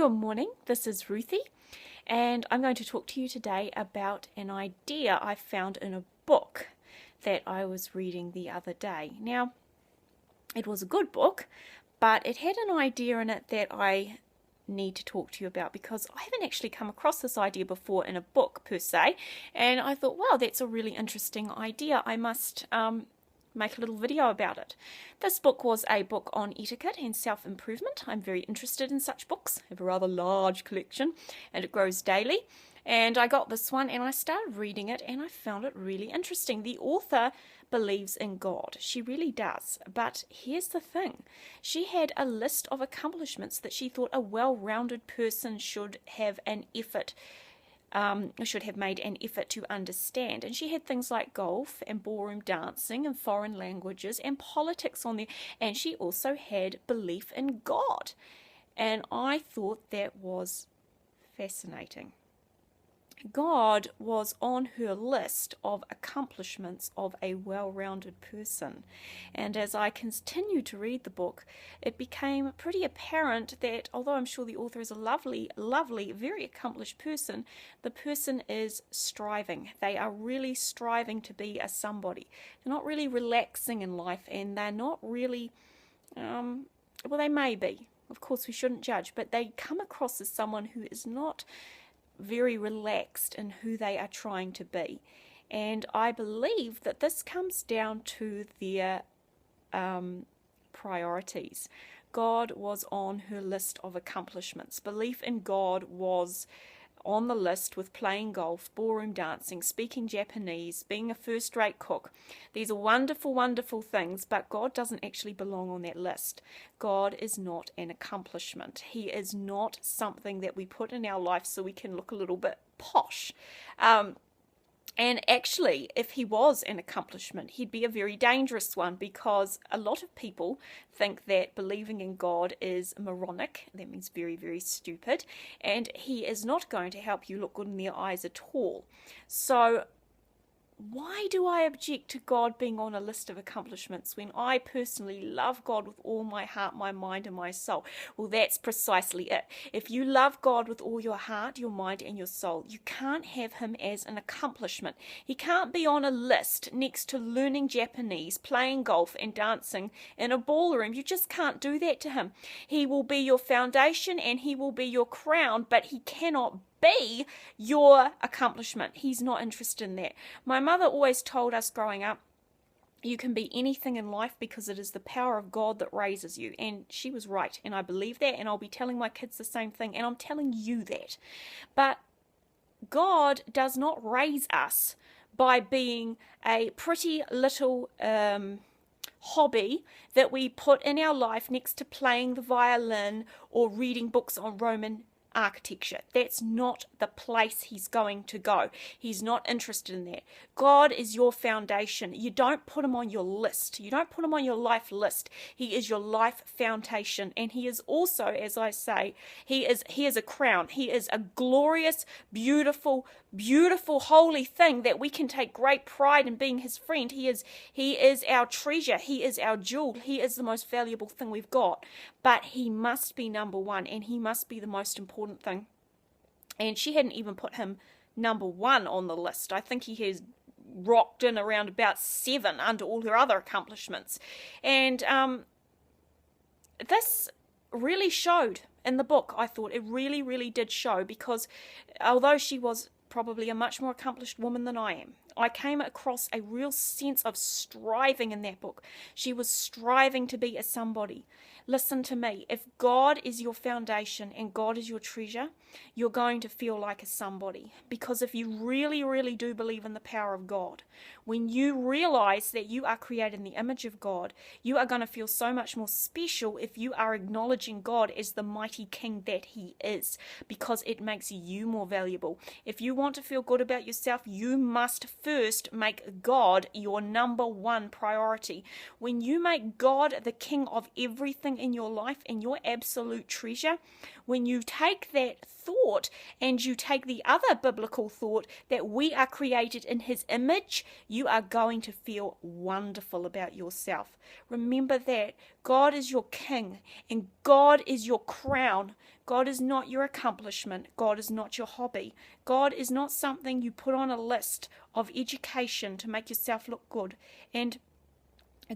Good morning, this is Ruthie, and I'm going to talk to you today about an idea I found in a book that I was reading the other day. Now, it was a good book, but it had an idea in it that I need to talk to you about because I haven't actually come across this idea before in a book per se, and I thought, wow, that's a really interesting idea. I must make a little video about it. This book was a book on etiquette and self-improvement. I'm very interested in such books. I have a rather large collection and it grows daily. And I got this one and I started reading it and I found it really interesting. The author believes in God. She really does. But here's the thing. She had a list of accomplishments that she thought a well-rounded person should have made an effort to understand. And she had things like golf and ballroom dancing and foreign languages and politics on there. And she also had belief in God. And I thought that was fascinating. God was on her list of accomplishments of a well-rounded person. And as I continued to read the book, it became pretty apparent that although I'm sure the author is a lovely, lovely, very accomplished person, the person is striving. They are really striving to be a somebody. They're not really relaxing in life, and they're not really, well, they may be. Of course, we shouldn't judge, but they come across as someone who is not very relaxed in who they are trying to be. And I believe that this comes down to their priorities. God was on her list of accomplishments. Belief in God was on the list with playing golf, ballroom dancing, speaking Japanese, being a first-rate cook. These are wonderful, wonderful things, but God doesn't actually belong on that list. God is not an accomplishment. He is not something that we put in our life so we can look a little bit posh. And actually, if he was an accomplishment, he'd be a very dangerous one because a lot of people think that believing in God is moronic. That means very, very stupid. And he is not going to help you look good in their eyes at all. So why do I object to God being on a list of accomplishments when I personally love God with all my heart, my mind, and my soul? Well, that's precisely it. If you love God with all your heart, your mind, and your soul, you can't have him as an accomplishment. He can't be on a list next to learning Japanese, playing golf, and dancing in a ballroom. You just can't do that to him. He will be your foundation and he will be your crown, but he cannot be your accomplishment. He's not interested in that. My mother always told us growing up, you can be anything in life because it is the power of God that raises you. And she was right. And I believe that. And I'll be telling my kids the same thing. And I'm telling you that. But God does not raise us by being a pretty little hobby that we put in our life next to playing the violin or reading books on Roman architecture. That's not the place he's going to go. He's not interested in that. God is your foundation. You don't put him on your list. You don't put him on your life list. He is your life foundation, and he is also, as I say, he is a crown. He is a glorious, beautiful, beautiful, holy thing that we can take great pride in being his friend. He is our treasure. He is our jewel. He is the most valuable thing we've got. But he must be number one, and he must be the most important thing. And she hadn't even put him number one on the list. I think he has rocked in around about 7 under all her other accomplishments. And this really showed in the book, I thought. It really, really did show, because although she was probably a much more accomplished woman than I am, I came across a real sense of striving in that book. She was striving to be a somebody. Listen to me. If God is your foundation and God is your treasure, you're going to feel like a somebody. Because if you really, really do believe in the power of God, when you realize that you are created in the image of God, you are going to feel so much more special if you are acknowledging God as the mighty King that he is, because it makes you more valuable. If you want to feel good about yourself, you must first make God your number one priority. When you make God the king of everything in your life and your absolute treasure, when you take that thought and you take the other biblical thought that we are created in his image, you are going to feel wonderful about yourself. Remember that God is your king and God is your crown. God is not your accomplishment. God is not your hobby. God is not something you put on a list of education to make yourself look good. And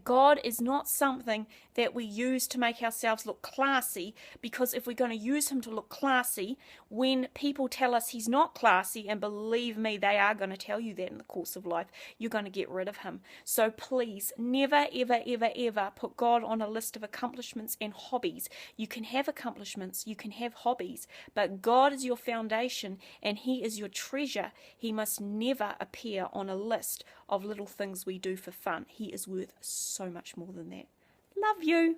God is not something that we use to make ourselves look classy, because if we're going to use him to look classy, when people tell us he's not classy, and believe me, they are going to tell you that in the course of life, you're going to get rid of him. So please, never, ever, ever, ever put God on a list of accomplishments and hobbies. You can have accomplishments, you can have hobbies, but God is your foundation and he is your treasure. He must never appear on a list of little things we do for fun. He is worth so much more than that. Love you.